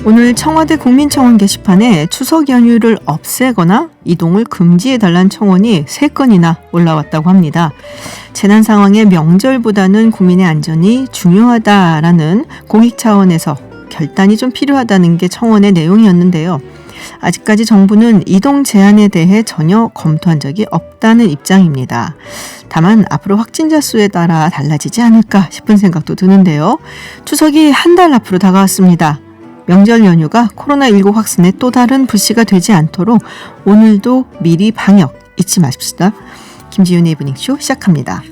오늘 청와대 국민청원 게시판에 추석 연휴를 없애거나 이동을 금지해달라는 청원이 3건이나 올라왔다고 합니다. 재난 상황에 명절보다는 국민의 안전이 중요하다라는 공익 차원에서 결단이 좀 필요하다는 게 청원의 내용이었는데요. 아직까지 정부는 이동 제한에 대해 전혀 검토한 적이 없다는 입장입니다. 다만 앞으로 확진자 수에 따라 달라지지 않을까 싶은 생각도 드는데요. 추석이 한 달 앞으로 다가왔습니다. 명절 연휴가 코로나19 확산의 또 다른 불씨가 되지 않도록 오늘도 미리 방역 잊지 마십시다. 김지윤의 이브닝쇼 시작합니다.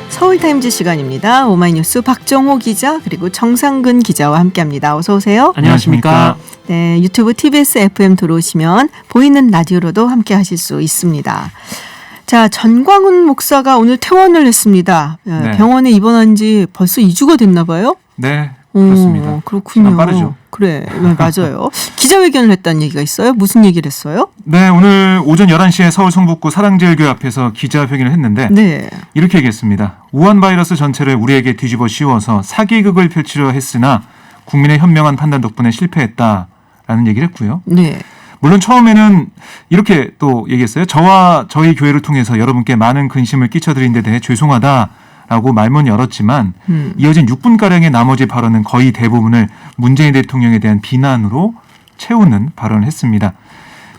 서울타임즈 시간입니다. 오마이뉴스 박정호 기자 그리고 정상근 기자와 함께합니다. 어서 오세요. 안녕하십니까. 네, 유튜브 TBS FM 들어오시면 보이는 라디오로도 함께하실 수 있습니다. 자, 전광훈 목사가 오늘 퇴원을 했습니다. 네. 병원에 입원한 지 벌써 2주가 됐나 봐요? 네, 그렇습니다. 그렇군요. 시간 빠르죠. 그래, 맞아요. 기자회견을 했다는 얘기가 있어요? 무슨 얘기를 했어요? 네, 오늘 오전 11시에 서울 성북구 사랑제일교회 앞에서 기자회견을 했는데 네. 이렇게 얘기했습니다. 우한 바이러스 전체를 우리에게 뒤집어 씌워서 사기극을 펼치려 했으나 국민의 현명한 판단 덕분에 실패했다라는 얘기를 했고요. 네. 물론 처음에는 이렇게 또 얘기했어요. 저와 저희 교회를 통해서 여러분께 많은 근심을 끼쳐드린 데 대해 죄송하다라고 말문을 열었지만 이어진 6분가량의 나머지 발언은 거의 대부분을 문재인 대통령에 대한 비난으로 채우는 발언을 했습니다.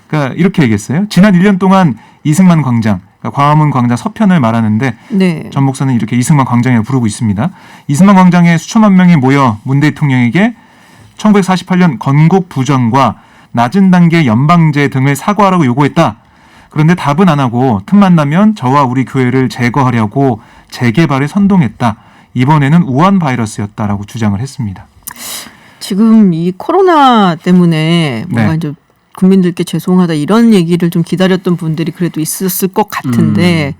그러니까 이렇게 얘기했어요. 지난 1년 동안 이승만 광장, 그러니까 광화문 광장 서편을 말하는데 네. 전 목사는 이렇게 이승만 광장이라고 부르고 있습니다. 이승만 광장에 수천만 명이 모여 문 대통령에게 1948년 건국 부정과 낮은 단계 연방제 등을 사과하라고 요구했다. 그런데 답은 안 하고 틈만 나면 저와 우리 교회를 제거하려고 재개발에 선동했다. 이번에는 우한 바이러스였다라고 주장을 했습니다. 지금 이 코로나 때문에 뭔가 네. 이제 국민들께 죄송하다 이런 얘기를 좀 기다렸던 분들이 그래도 있었을 것 같은데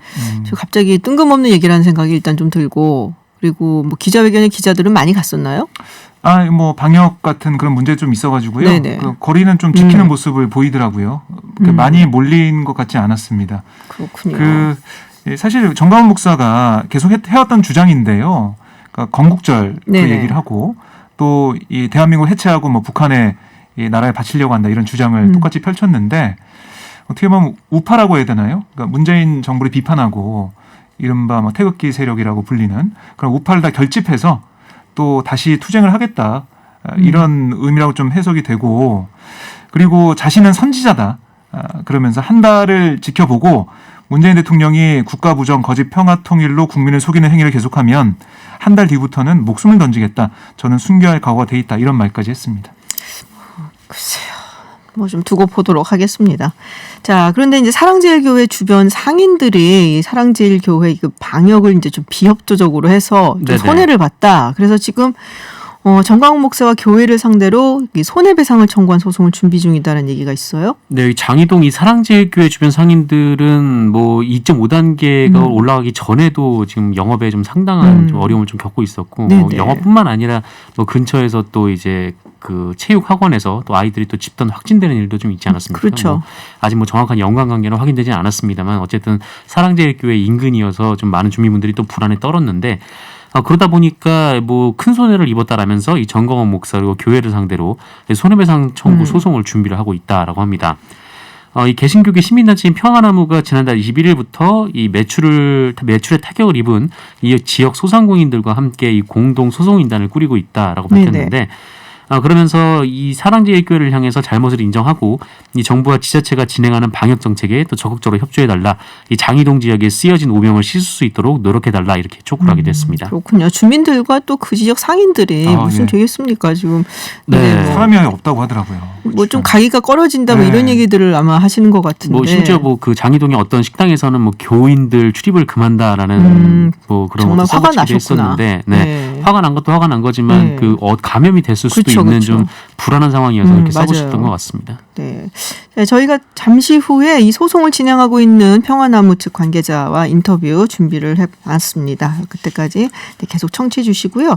갑자기 뜬금없는 얘기를 하는 생각이 일단 좀 들고 그리고 뭐 기자회견에 기자들은 많이 갔었나요? 뭐 방역 같은 그런 문제 좀 있어가지고요. 그 거리는 좀 지키는 모습을 보이더라고요. 많이 몰린 것 같지 않았습니다. 그렇군요. 사실 정광훈 목사가 계속 해왔던 주장인데요. 그러니까 건국절 그 얘기를 하고 또 이 대한민국을 해체하고 뭐 북한에 이 나라에 바치려고 한다 이런 주장을 똑같이 펼쳤는데 어떻게 보면 우파라고 해야 되나요? 그러니까 문재인 정부를 비판하고 이른바 뭐 태극기 세력이라고 불리는 그런 우파를 다 결집해서 또 다시 투쟁을 하겠다 이런 의미라고 좀 해석이 되고 그리고 자신은 선지자다 그러면서 한 달을 지켜보고 문재인 대통령이 국가부정 거짓 평화통일로 국민을 속이는 행위를 계속하면 한 달 뒤부터는 목숨을 던지겠다. 저는 순교할 각오가 돼 있다. 이런 말까지 했습니다. 글쎄요. 뭐 좀 두고 보도록 하겠습니다. 자, 그런데 이제 사랑제일교회 주변 상인들이 이 사랑제일교회 그 방역을 이제 좀 비협조적으로 해서 좀 손해를 봤다. 그래서 지금 정광훈 목사와 교회를 상대로 이 손해배상을 청구한 소송을 준비 중이다라는 얘기가 있어요. 네, 장이동 이 사랑제일교회 주변 상인들은 뭐 2.5단계가 올라가기 전에도 지금 영업에 좀 상당한 좀 어려움을 좀 겪고 있었고 뭐 영업뿐만 아니라 뭐 근처에서 또 이제 그 체육학원에서 또 아이들이 또 집단 확진되는 일도 좀 있지 않았습니까? 그렇죠. 뭐 아직 뭐 정확한 연관관계는 확인되지는 않았습니다만 어쨌든 사랑제일교회 인근이어서 좀 많은 주민분들이 또 불안에 떨었는데 그러다 보니까 뭐 큰 손해를 입었다라면서 이 정광훈 목사 그리고 교회를 상대로 손해배상 청구 소송을 준비를 하고 있다라고 합니다. 이 개신교계 시민단체인 평화나무가 지난달 21일부터 이 매출에 타격을 입은 이 지역 소상공인들과 함께 이 공동 소송인단을 꾸리고 있다라고 밝혔는데 그러면서 이 사랑제일교회를 향해서 잘못을 인정하고 이 정부와 지자체가 진행하는 방역 정책에 또 적극적으로 협조해달라. 이 장이동 지역에 쓰여진 오명을 씻을 수 있도록 노력해달라 이렇게 촉구를 하게 됐습니다. 그렇군요. 주민들과 또 그 지역 상인들이 무슨 되겠습니까 지금. 사람이 없다고 하더라고요. 뭐 좀 가기가 꺼려진다 뭐 이런 얘기들을 아마 하시는 것 같은데. 뭐 심지어 뭐 그 장이동의 어떤 식당에서는 뭐 교인들 출입을 금한다라는 뭐 그런 것도 써붙이기도 했었는데 화가 난 것도 화가 난 거지만 그 감염이 됐을 수도 있는 좀 불안한 상황이어서 이렇게 써붙였던 것 같습니다. 네. 저희가 잠시 후에 이 소송을 진행하고 있는 평화나무 측 관계자와 인터뷰 준비를 해봤습니다. 그때까지 계속 청취해 주시고요.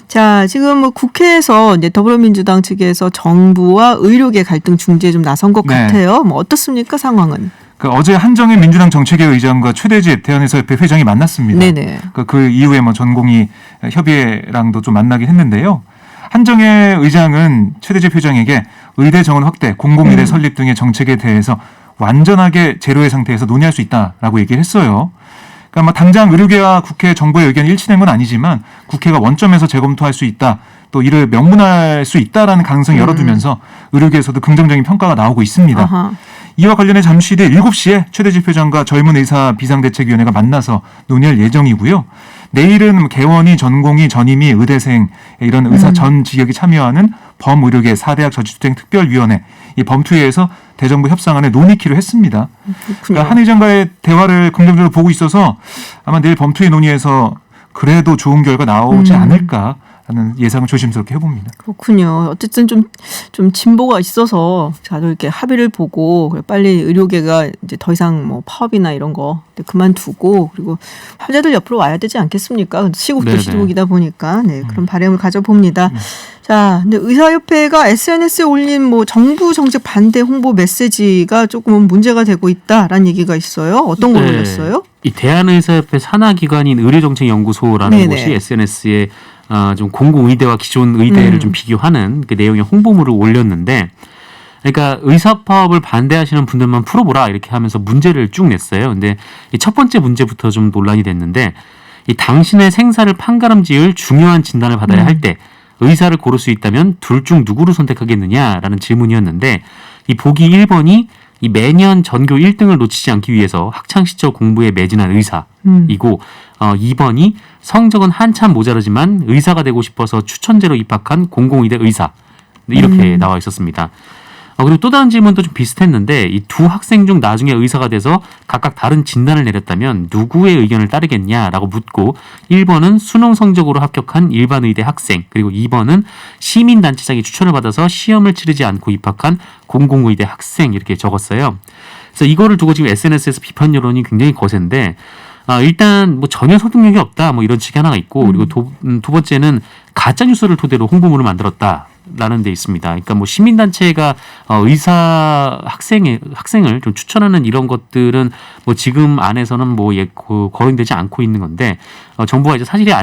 자, 지금 뭐 국회에서 이제 더불어민주당 측에서 정부와 의료계 갈등 중재에 좀 나선 것 같아요. 뭐 어떻습니까, 상황은? 그 어제 한정희 민주당 정책위 의장과 최대집 대한의사협회 회장이 만났습니다. 네네. 그 이후에 뭐 전공의 협의회랑도 좀 만나긴 했는데요. 한정희 의장은 최대집 회장에게 의대 정원 확대, 공공의대 설립 등의 정책에 대해서 완전하게 제로의 상태에서 논의할 수 있다라고 얘기를 했어요. 그러니까 뭐 당장 의료계와 국회 정부의 의견이 일치된 건 아니지만 국회가 원점에서 재검토할 수 있다. 또 이를 명문할 수 있다라는 가능성을 열어두면서 의료계에서도 긍정적인 평가가 나오고 있습니다. 아하. 이와 관련해 잠시 뒤 7시에 최대집 회장과 젊은 의사 비상대책위원회가 만나서 논의할 예정이고요. 내일은 개원이, 전공의, 전임의, 의대생 이런 의사 전 직역이 참여하는 범의료계 4대학 저지투쟁 특별위원회 이 범투위에서 대정부 협상안을 논의키로 했습니다. 그러니까 한 의장과의 대화를 긍정적으로 보고 있어서 아마 내일 범투위 논의에서 그래도 좋은 결과 나오지 않을까 하는 예상을 조심스럽게 해봅니다. 그렇군요. 어쨌든 좀 진보가 있어서 다들 이렇게 합의를 보고 빨리 의료계가 이제 더 이상 뭐 파업이나 이런 거 그만두고 그리고 환자들 옆으로 와야 되지 않겠습니까? 시국도 네네. 시국이다 보니까 그런 바람을 가져봅니다. 자, 근데 의사협회가 SNS에 올린 뭐 정부 정책 반대 홍보 메시지가 조금은 문제가 되고 있다라는 얘기가 있어요. 어떤 걸 올렸어요? 이 대한의사협회 산하기관인 의료정책연구소라는 네네. 곳이 SNS에 좀 공공의대와 기존 의대를 좀 비교하는 그 내용의 홍보물을 올렸는데, 그러니까 의사 파업을 반대하시는 분들만 풀어보라 이렇게 하면서 문제를 쭉 냈어요. 근데 이 첫 번째 문제부터 좀 논란이 됐는데, 이 당신의 생사를 판가름지을 중요한 진단을 받아야 할 때 의사를 고를 수 있다면 둘 중 누구를 선택하겠느냐라는 질문이었는데, 이 보기 1번이 이 매년 전교 1등을 놓치지 않기 위해서 학창시절 공부에 매진한 의사이고 2번이 성적은 한참 모자르지만 의사가 되고 싶어서 추천제로 입학한 공공의대 의사 이렇게 나와 있었습니다. 그리고 또 다른 질문도 좀 비슷했는데 이 두 학생 중 나중에 의사가 돼서 각각 다른 진단을 내렸다면 누구의 의견을 따르겠냐라고 묻고 1번은 수능 성적으로 합격한 일반 의대 학생 그리고 2번은 시민단체장의 추천을 받아서 시험을 치르지 않고 입학한 공공의대 학생 이렇게 적었어요. 그래서 이거를 두고 지금 SNS에서 비판 여론이 굉장히 거센데 일단 뭐 전혀 설득력이 없다 뭐 이런 측이 하나가 있고 그리고 두 번째는 가짜 뉴스를 토대로 홍보물을 만들었다. 라는 데 있습니다. 그러니까 뭐 시민단체가 의사 학생을 좀 추천하는 이런 것들은 뭐 지금 안에서는 뭐 거론되지 않고 있는 건데 정부가 이제 사실이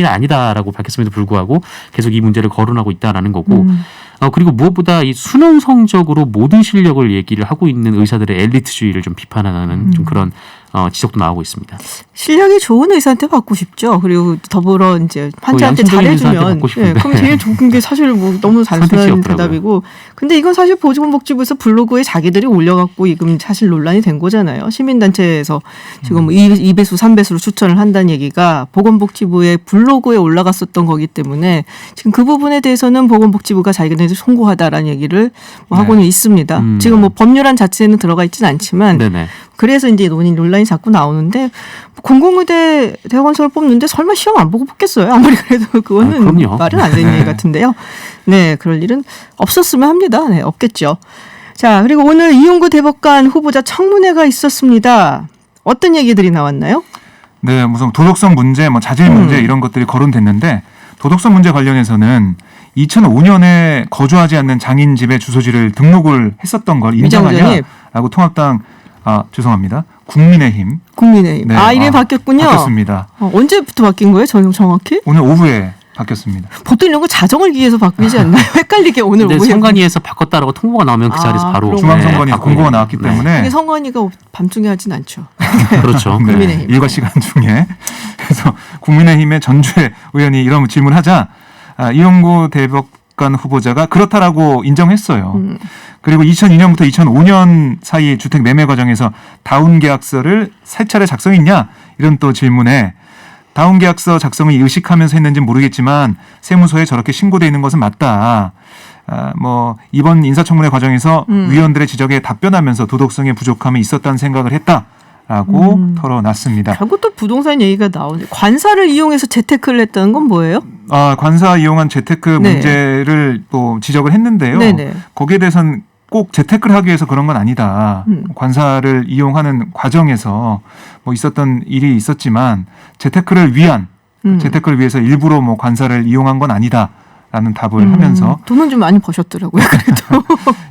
아니다라고 밝혔음에도 불구하고 계속 이 문제를 거론하고 있다라는 거고 그리고 무엇보다 이 수능 성적으로 모든 실력을 얘기를 하고 있는 의사들의 엘리트주의를 좀 비판하는 좀 그런 지적도 나오고 있습니다. 실력이 좋은 의사한테 받고 싶죠. 그리고 더불어 이제 환자한테 잘해주면 그럼 제일 좋은 게 사실 뭐 너무 단순한 대답이고 근데 이건 사실 보건복지부에서 블로그에 자기들이 올려갖고 지금 사실 논란이 된 거잖아요. 시민단체에서 지금 2배수 3배수로 추천을 한다는 얘기가 보건복지부의 블로그에 올라갔었던 거기 때문에 지금 그 부분에 대해서는 보건복지부가 자기네들 송구하다라는 얘기를 뭐 하고는 있습니다. 지금 뭐 법률안 자체는 들어가 있지는 않지만 네네. 그래서 이제 논란이 자꾸 나오는데 공공의대 대학원생을 뽑는데 설마 시험 안 보고 뽑겠어요? 아무리 그래도 그거는 말은 안 되는 얘기 같은데요. 네, 그럴 일은 없었으면 합니다. 네, 없겠죠. 자, 그리고 오늘 이용구 대법관 후보자 청문회가 있었습니다. 어떤 얘기들이 나왔나요? 네, 무슨 도덕성 문제, 뭐 자질 문제 이런 것들이 거론됐는데 도덕성 문제 관련해서는 2005년에 거주하지 않는 장인 집의 주소지를 등록을 했었던 걸 인정하냐라고 통합당 죄송합니다. 국민의힘. 네. 이름이 바뀌었군요. 바뀌었습니다. 언제부터 바뀐 거예요? 정확히? 오늘 오후에 바뀌었습니다. 보통 이런 거 자정을 기해서 바뀌지 않나요? 헷갈리게 오늘 오후에. 선관위에서 바꿨다라고 통보가 나오면 그 자리에서 바로 중앙선관위에서 공고가 나왔기 때문에. 이게 선관위가 밤중에 하진 않죠. 그렇죠. 네, 국민의힘. 일과 시간 중에. 그래서 국민의힘의 전주혜 의원이 이런 질문하자 이용구 대법관 후보자가 그렇다라고 인정했어요. 그리고 2002년부터 2005년 사이 주택 매매 과정에서 다운 계약서를 세 차례 작성했냐 이런 또 질문에 다운 계약서 작성을 의식하면서 했는지는 모르겠지만 세무서에 저렇게 신고되어 있는 것은 맞다. 뭐 이번 인사청문회 과정에서 위원들의 지적에 답변하면서 도덕성의 부족함이 있었다는 생각을 했다라고 털어놨습니다. 결국 또 부동산 얘기가 나오네. 관사를 이용해서 재테크를 했다는 건 뭐예요? 관사 이용한 재테크 문제를 또 지적을 했는데요. 네네. 거기에 대해서는 꼭 재테크를 하기 위해서 그런 건 아니다. 관사를 이용하는 과정에서 뭐 있었던 일이 있었지만 재테크를 위해서 일부러 뭐 관사를 이용한 건 아니다라는 라는 답을 하면서 돈은 좀 많이 버셨더라고요. 그래도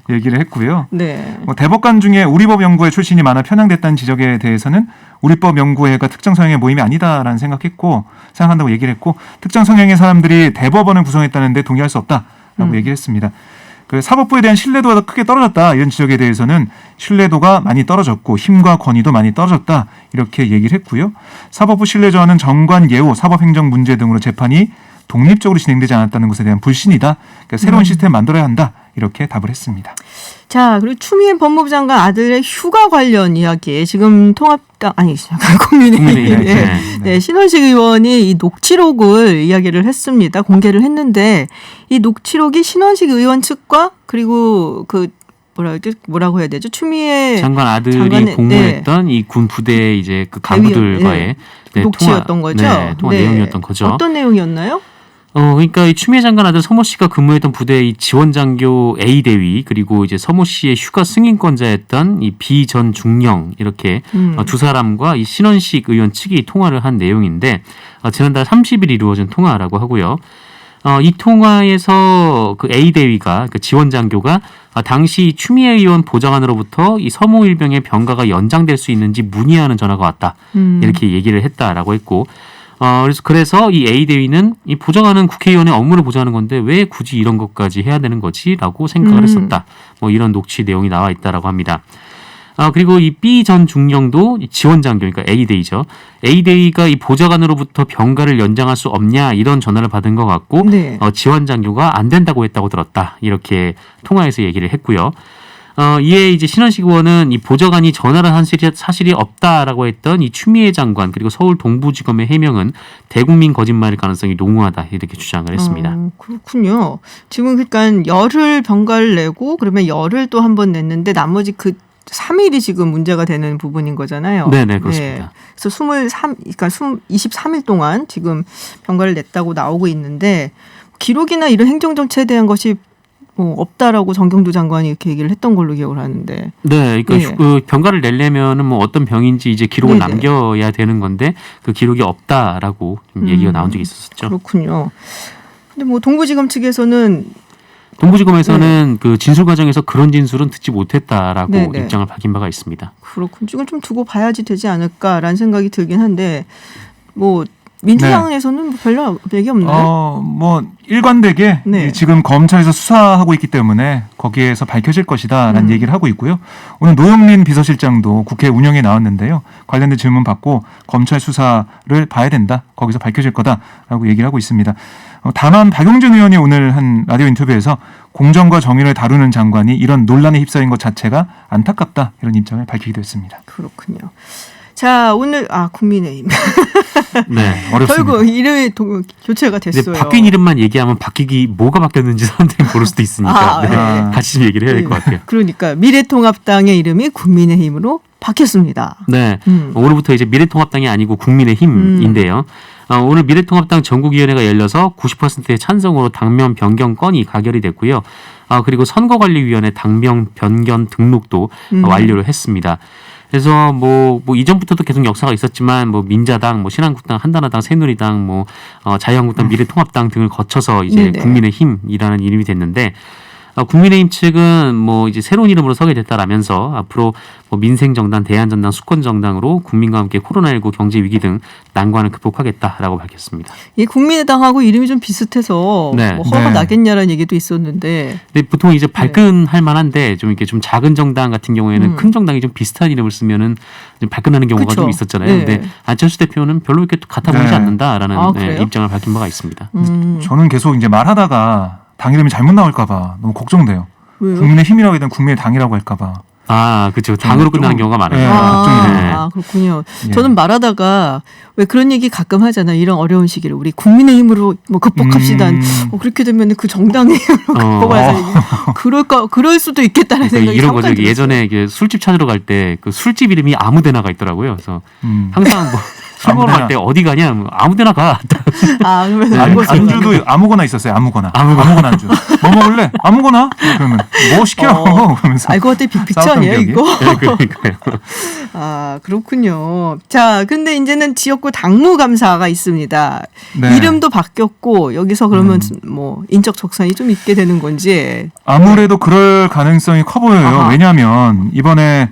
얘기를 했고요. 네. 대법관 중에 우리법연구회 출신이 많아 편향됐다는 지적에 대해서는 우리법연구회가 특정 성향의 모임이 아니다라는 생각한다고 얘기를 했고 특정 성향의 사람들이 대법원을 구성했다는데 동의할 수 없다라고 얘기를 했습니다. 그 사법부에 대한 신뢰도가 크게 떨어졌다 이런 지적에 대해서는 신뢰도가 많이 떨어졌고 힘과 권위도 많이 떨어졌다 이렇게 얘기를 했고요. 사법부 신뢰 저하는 정관 예우, 사법행정 문제 등으로 재판이 독립적으로 진행되지 않았다는 것에 대한 불신이다. 그러니까 새로운 시스템을 만들어야 한다. 이렇게 답을 했습니다. 자, 그리고 추미애 법무부 장관 아들의 휴가 관련 이야기 지금 국민의힘 네, 신원식 의원이 이 녹취록을 이야기를 했습니다. 공개를 했는데 이 녹취록이 신원식 의원 측과 그리고 그 뭐라고 해야 되죠? 추미애 장관 아들이 복무했던 이 군 부대 이제 그 간부들과의 녹취였던 거죠. 통화 내용이었던 거죠. 어떤 내용이었나요? 그러니까 이 추미애 장관 아들 서모 씨가 근무했던 부대의 지원장교 A 대위 그리고 이제 서모 씨의 휴가 승인권자였던 이 B 전 중령 이렇게 두 사람과 이 신원식 의원 측이 통화를 한 내용인데 지난달 30일 이루어진 통화라고 하고요. 이 통화에서 그 A 대위가 그 지원장교가 당시 추미애 의원 보좌관으로부터 이 서모 일병의 병가가 연장될 수 있는지 문의하는 전화가 왔다 이렇게 얘기를 했다라고 했고. 그래서 이 A 대위는 이 보좌관은 국회의원의 업무를 보좌하는 건데 왜 굳이 이런 것까지 해야 되는 거지라고 생각을 했었다. 뭐 이런 녹취 내용이 나와 있다라고 합니다. 그리고 이 B 전 중령도 지원장교, 그러니까 A 대위죠. A 대위가 이 보좌관으로부터 병가를 연장할 수 없냐 이런 전화를 받은 것 같고 네. 지원장교가 안 된다고 했다고 들었다. 이렇게 통화에서 얘기를 했고요. 이에 이제 신원식 의원은 이 보좌관이 전화를 한 사실이 없다라고 했던 이 추미애 장관 그리고 서울 동부지검의 해명은 대국민 거짓말일 가능성이 농후하다 이렇게 주장을 했습니다. 그렇군요. 지금 그러니까 열흘 병가를 내고 그러면 열흘 또 한 번 냈는데 나머지 그 3일이 지금 문제가 되는 부분인 거잖아요. 네네 그렇습니다. 네. 그래서 23일 동안 지금 병가를 냈다고 나오고 있는데 기록이나 이런 행정정치에 대한 것이 없다라고 정경두 장관이 이렇게 얘기를 했던 걸로 기억을 하는데. 네, 그러니까 그 병가를 내려면은 뭐 어떤 병인지 이제 기록을 네네. 남겨야 되는 건데 그 기록이 없다라고 좀 얘기가 나온 적이 있었죠. 그렇군요. 근데 뭐 동부지검 측에서는 동부지검에서는 그 진술 과정에서 그런 진술은 듣지 못했다라고 네네. 입장을 밝힌 바가 있습니다. 그렇군. 이건 좀 두고 봐야지 되지 않을까라는 생각이 들긴 한데 뭐 민주당에서는 뭐 별로 얘기 없나요? 뭐 일관되게 네. 지금 검찰에서 수사하고 있기 때문에 거기에서 밝혀질 것이다라는 얘기를 하고 있고요. 오늘 노영민 비서실장도 국회 운영에 나왔는데요. 관련된 질문 받고 검찰 수사를 봐야 된다. 거기서 밝혀질 거다라고 얘기를 하고 있습니다. 다만 박용진 의원이 오늘 한 라디오 인터뷰에서 공정과 정의를 다루는 장관이 이런 논란에 휩싸인 것 자체가 안타깝다 이런 입장을 밝히기도 했습니다. 그렇군요. 자, 오늘 국민의힘 네, 어렵습니다. 결국 이름이 교체가 됐어요. 근데 바뀐 이름만 얘기하면 뭐가 바뀌었는지 사람들이 모를 수도 있으니까 같이 좀 얘기를 해야 될 것 같아요. 그러니까 미래통합당의 이름이 국민의힘으로 바뀌었습니다. 네, 오늘부터 이제 미래통합당이 아니고 국민의힘인데요. 오늘 미래통합당 전국위원회가 열려서 90%의 찬성으로 당명 변경 건이 가결이 됐고요. 그리고 선거관리위원회 당명 변경 등록도 완료를 했습니다. 그래서 뭐 이전부터도 계속 역사가 있었지만 뭐 민자당, 뭐 신한국당, 한나라당, 새누리당, 자유한국당, 미래통합당 등을 거쳐서 이제 네네. 국민의힘이라는 이름이 됐는데 국민의힘 측은 뭐 이제 새로운 이름으로 서게 됐다라면서 앞으로 뭐 민생정당, 대한정당, 수권정당으로 국민과 함께 코로나19 경제 위기 등 난관을 극복하겠다라고 밝혔습니다. 이 국민의당하고 이름이 좀 비슷해서 네. 뭐 허가 나겠냐라는 얘기도 있었는데. 근데 보통 이제 발끈할 만한데 좀 이렇게 좀 작은 정당 같은 경우에는 큰 정당이 좀 비슷한 이름을 쓰면은 좀 발끈하는 경우가 그쵸. 좀 있었잖아요. 네. 근데 안철수 대표는 별로 이렇게 같아 보이지 네. 않는다라는 그래요? 입장을 밝힌 바가 있습니다. 저는 계속 이제 말하다가 당 이름이 잘못 나올까봐 너무 걱정돼요. 왜요? 국민의힘이라고 하든 국민의당이라고 할까봐. 그렇죠. 당으로 끝나는 경우가 많아요. 네. 걱정이 돼요. 그렇군요. 예. 저는 말하다가 왜 그런 얘기 가끔 하잖아요. 이런 어려운 시기를 우리 국민의힘으로 뭐 극복합시다. 그렇게 되면 그 정당의 힘으로 극복하자. 그럴 수도 있겠다는 생각이 이런 거죠. 들었어요. 예전에 술집 찾으러 갈 때 그 술집 이름이 아무데나가 있더라고요. 그래서 항상 뭐 술 먹으러 갈 때 어디 가냐? 뭐 아무데나 가. 아, 그러면 안주도 아무거나 있었어요. 아무거나 안주. 뭐 먹을래? 아무거나. 그러면 뭐 시켜? 그러면서. 알고 봤더니 빅피처 싸웠던 아니에요, 기억이. 이거? 네, 그러니까요. 아, 그렇군요. 자, 근데 이제는 지역구 당무감사가 있습니다. 네. 이름도 바뀌었고 여기서 그러면 뭐 인적 척산이 좀 있게 되는 건지. 아무래도 그럴 가능성이 커 보여요. 아하. 왜냐하면 이번에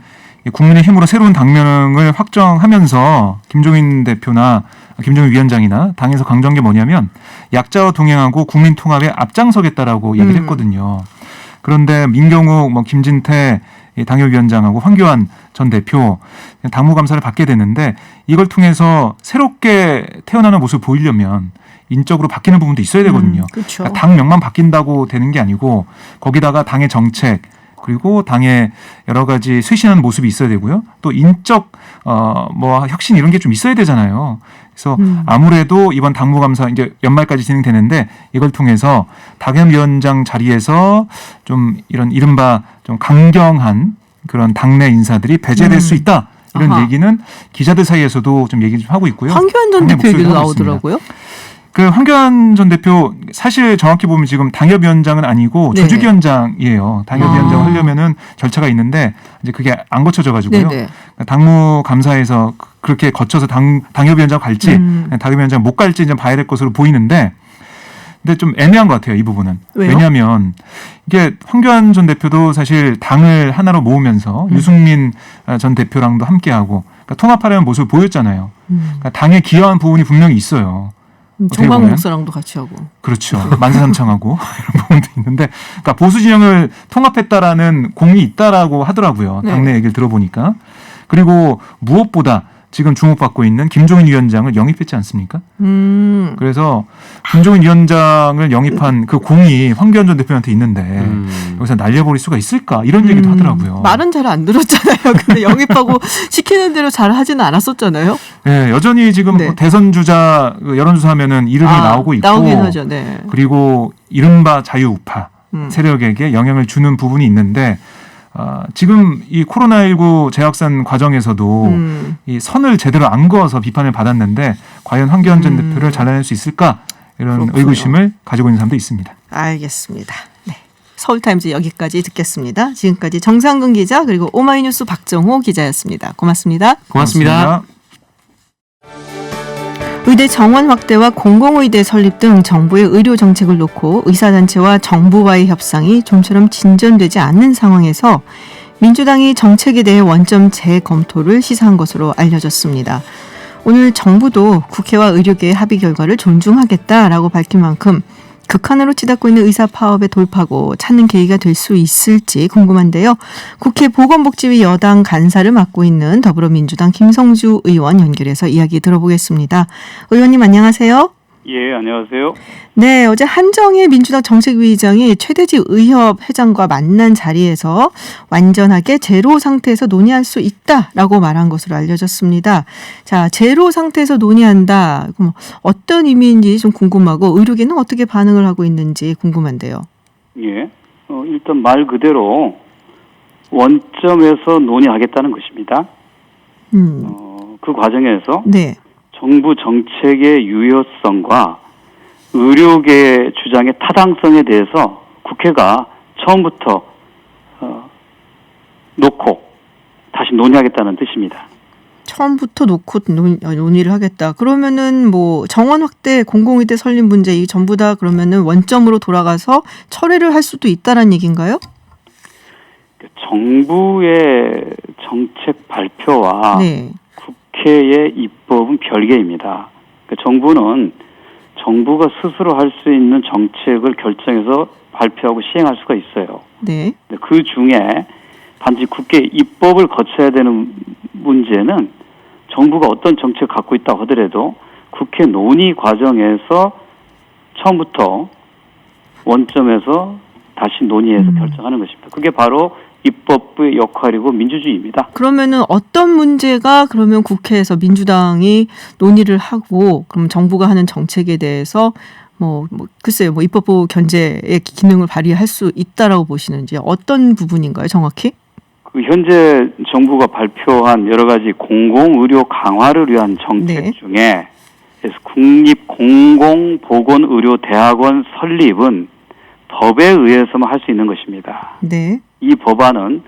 국민의힘으로 새로운 당명을 확정하면서 김종인 대표나 김종인 위원장이나 당에서 강조한 게 뭐냐면 약자와 동행하고 국민 통합에 앞장서겠다라고 얘기를 했거든요. 그런데 민경욱, 김진태 당협위원장하고 황교안 전 대표 당무감사를 받게 되는데 이걸 통해서 새롭게 태어나는 모습을 보이려면 인적으로 바뀌는 부분도 있어야 되거든요. 그렇죠. 그러니까 당명만 바뀐다고 되는 게 아니고 거기다가 당의 정책 그리고 당의 여러 가지 쇄신하는 모습이 있어야 되고요. 또 인적 혁신 이런 게 좀 있어야 되잖아요. 그래서 아무래도 이번 당무감사 이제 연말까지 진행되는데 이걸 통해서 당협위원장 자리에서 좀 이런 이른바 좀 강경한 그런 당내 인사들이 배제될 수 있다. 이런 아하. 얘기는 기자들 사이에서도 좀 얘기 좀 하고 있고요. 황교안 전 당내 대표 얘기도 목소리도 하고 있습니다. 나오더라고요. 그 황교안 전 대표 사실 정확히 보면 지금 당협위원장은 아니고 네. 조직위원장이에요. 당협위원장을 하려면은 절차가 있는데 이제 그게 안 거쳐져 가지고요. 네네. 당무감사에서 그렇게 거쳐서 당협위원장 갈지 당협위원장 못 갈지 좀 봐야 될 것으로 보이는데 근데 좀 애매한 것 같아요. 이 부분은. 왜요? 왜냐하면 이게 황교안 전 대표도 사실 당을 하나로 모으면서 유승민 전 대표랑도 함께하고 그러니까 통합하려는 모습을 보였잖아요. 그러니까 당에 기여한 부분이 분명히 있어요. 정광 보면. 목사랑도 같이 하고. 그렇죠. 만세삼창하고 이런 부분도 있는데, 그러니까 보수 진영을 통합했다라는 공이 있다라고 하더라고요. 네. 당내 얘기를 들어보니까. 그리고 무엇보다 지금 주목받고 있는 김종인 위원장을 영입했지 않습니까? 그래서 김종인 위원장을 영입한 그 공이 황교안 전 대표한테 있는데 여기서 날려버릴 수가 있을까 이런 얘기도 하더라고요. 말은 잘 안 들었잖아요. 근데 영입하고 시키는 대로 잘 하지는 않았었잖아요. 네, 여전히 지금 네. 대선 주자 여론조사 하면은 이름이 나오고 있고, 나오긴 하죠. 네. 그리고 이른바 자유우파 세력에게 영향을 주는 부분이 있는데. 지금 이 코로나19 재확산 과정에서도 이 선을 제대로 안 그어서 비판을 받았는데 과연 황교안 전 대표를 잘라낼 수 있을까 이런 그렇군요. 의구심을 가지고 있는 사람도 있습니다. 알겠습니다. 네. 서울타임즈 여기까지 듣겠습니다. 지금까지 정상근 기자 그리고 오마이뉴스 박정호 기자였습니다. 고맙습니다. 고맙습니다. 의대 정원 확대와 공공의대 설립 등 정부의 의료 정책을 놓고 의사단체와 정부와의 협상이 좀처럼 진전되지 않는 상황에서 민주당이 정책에 대해 원점 재검토를 시사한 것으로 알려졌습니다. 오늘 정부도 국회와 의료계의 합의 결과를 존중하겠다라고 밝힌 만큼 극한으로 치닫고 있는 의사 파업의 돌파고 찾는 계기가 될 수 있을지 궁금한데요. 국회 보건복지위 여당 간사를 맡고 있는 더불어민주당 김성주 의원 연결해서 이야기 들어보겠습니다. 의원님 안녕하세요. 예, 안녕하세요. 네, 어제 한정희 민주당 정책위의장이 최대지 의협 회장과 만난 자리에서 완전하게 제로 상태에서 논의할 수 있다라고 말한 것으로 알려졌습니다. 자, 제로 상태에서 논의한다. 그럼 어떤 의미인지 좀 궁금하고 의료계는 어떻게 반응을 하고 있는지 궁금한데요. 예, 일단 말 그대로 원점에서 논의하겠다는 것입니다. 그 과정에서 네. 정부 정책의 유효성과 의료계의 주장의 타당성에 대해서 국회가 처음부터 놓고 다시 논의하겠다는 뜻입니다. 처음부터 놓고 논의를 하겠다. 그러면은 뭐 정원 확대, 공공의대 설립 문제 이 전부 다 그러면은 원점으로 돌아가서 철회를 할 수도 있다라는 얘기인가요? 정부의 정책 발표와 네. 국회의 입법은 별개입니다. 정부는 정부가 스스로 할 수 있는 정책을 결정해서 발표하고 시행할 수가 있어요. 네. 그 중에 단지 국회 입법을 거쳐야 되는 문제는 정부가 어떤 정책을 갖고 있다고 하더라도 국회 논의 과정에서 처음부터 원점에서 다시 논의해서 결정하는 것입니다. 그게 바로 입법부의 역할이고 민주주의입니다. 그러면은 어떤 문제가 그러면 국회에서 민주당이 논의를 하고 그럼 정부가 하는 정책에 대해서 글쎄요, 입법부 견제의 기능을 발휘할 수 있다라고 보시는지 어떤 부분인가요, 정확히? 그 현재 정부가 발표한 여러 가지 공공의료 강화를 위한 정책 네. 중에 그래서 국립공공보건의료대학원 설립은 법에 의해서만 할 수 있는 것입니다. 네. 이 법안은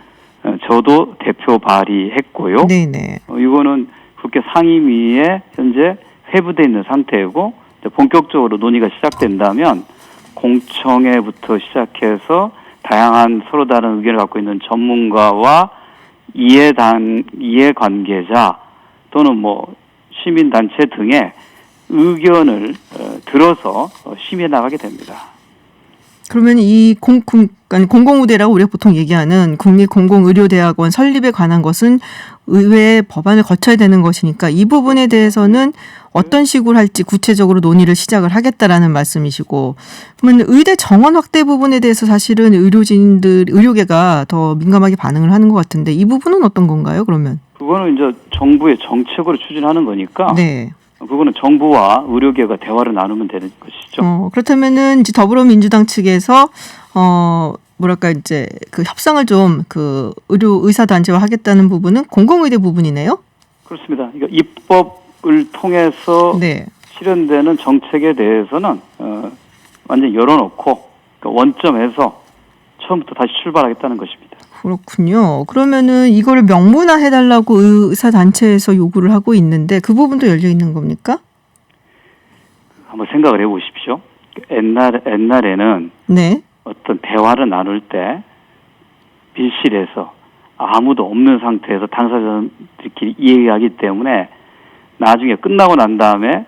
저도 대표 발의했고요. 네네. 이거는 국회 상임위에 현재 회부돼 있는 상태이고 본격적으로 논의가 시작된다면 공청회부터 시작해서 다양한 서로 다른 의견을 갖고 있는 전문가와 이해관계자 또는 뭐 시민단체 등의 의견을 들어서 심의해 나가게 됩니다. 그러면 이 공공의대라고 우리가 보통 얘기하는 국립공공의료대학원 설립에 관한 것은 의회 법안을 거쳐야 되는 것이니까 이 부분에 대해서는 어떤 식으로 할지 구체적으로 논의를 시작을 하겠다라는 말씀이시고, 그러면 의대 정원 확대 부분에 대해서 사실은 의료계가 더 민감하게 반응을 하는 것 같은데 이 부분은 어떤 건가요? 그러면 그거는 이제 정부의 정책으로 추진하는 거니까. 네. 그거는 정부와 의료계가 대화를 나누면 되는 것이죠. 그렇다면은 이제 더불어민주당 측에서 뭐랄까 이제 그 협상을 좀 그 의사 단체와 하겠다는 부분은 공공의대 부분이네요. 그렇습니다. 그러니까 입법을 통해서 네. 실현되는 정책에 대해서는 완전히 열어놓고 그러니까 원점에서 처음부터 다시 출발하겠다는 것입니다. 그렇군요. 그러면은 이거를 명문화해달라고 의사 단체에서 요구를 하고 있는데 그 부분도 열려 있는 겁니까? 한번 생각을 해보십시오. 옛날에는 네. 어떤 대화를 나눌 때 밀실에서 아무도 없는 상태에서 당사자들끼리 이야기하기 때문에 나중에 끝나고 난 다음에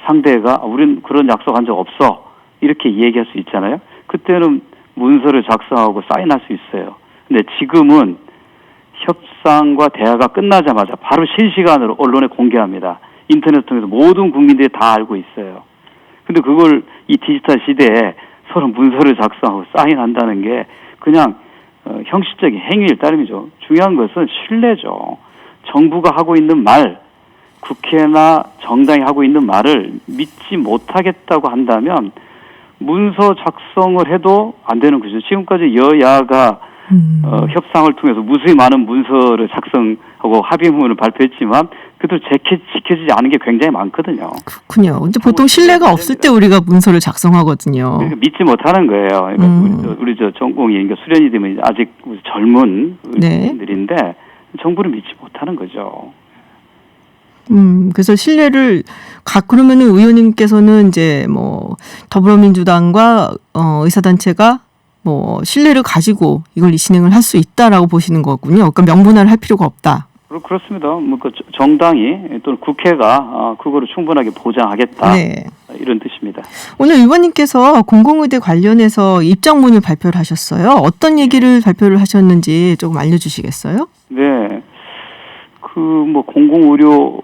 상대가 우린 그런 약속한 적 없어 이렇게 얘기할 수 있잖아요. 그때는 문서를 작성하고 사인할 수 있어요. 근데 지금은 협상과 대화가 끝나자마자 바로 실시간으로 언론에 공개합니다. 인터넷 통해서 모든 국민들이 다 알고 있어요. 근데 그걸 이 디지털 시대에 서로 문서를 작성하고 사인한다는 게 그냥 형식적인 행위일 따름이죠. 중요한 것은 신뢰죠. 정부가 하고 있는 말, 국회나 정당이 하고 있는 말을 믿지 못하겠다고 한다면 문서 작성을 해도 안 되는 거죠. 지금까지 여야가 협상을 통해서 무수히 많은 문서를 작성하고 합의문을 발표했지만 그래도 지켜지지 않은 게 굉장히 많거든요. 그렇군요. 근데 보통 신뢰가 없을 때 우리가 문서를 작성하거든요. 그러니까 믿지 못하는 거예요. 그러니까 우리 전공이 그러니까 수련이 되면 아직 젊은 의료인들인데 네. 정부를 믿지 못하는 거죠. 그래서 신뢰를 그러면은 의원님께서는 이제 뭐 더불어민주당과 의사단체가 뭐 신뢰를 가지고 이걸 진행을 할 수 있다라고 보시는 거군요. 그러니까 명분화를 할 필요가 없다. 그렇습니다. 뭐 그 정당이 또는 국회가 그거를 충분하게 보장하겠다. 네. 이런 뜻입니다. 오늘 의원님께서 공공의대 관련해서 입장문을 발표를 하셨어요. 어떤 얘기를 발표를 하셨는지 조금 알려주시겠어요? 네. 그 뭐 공공의료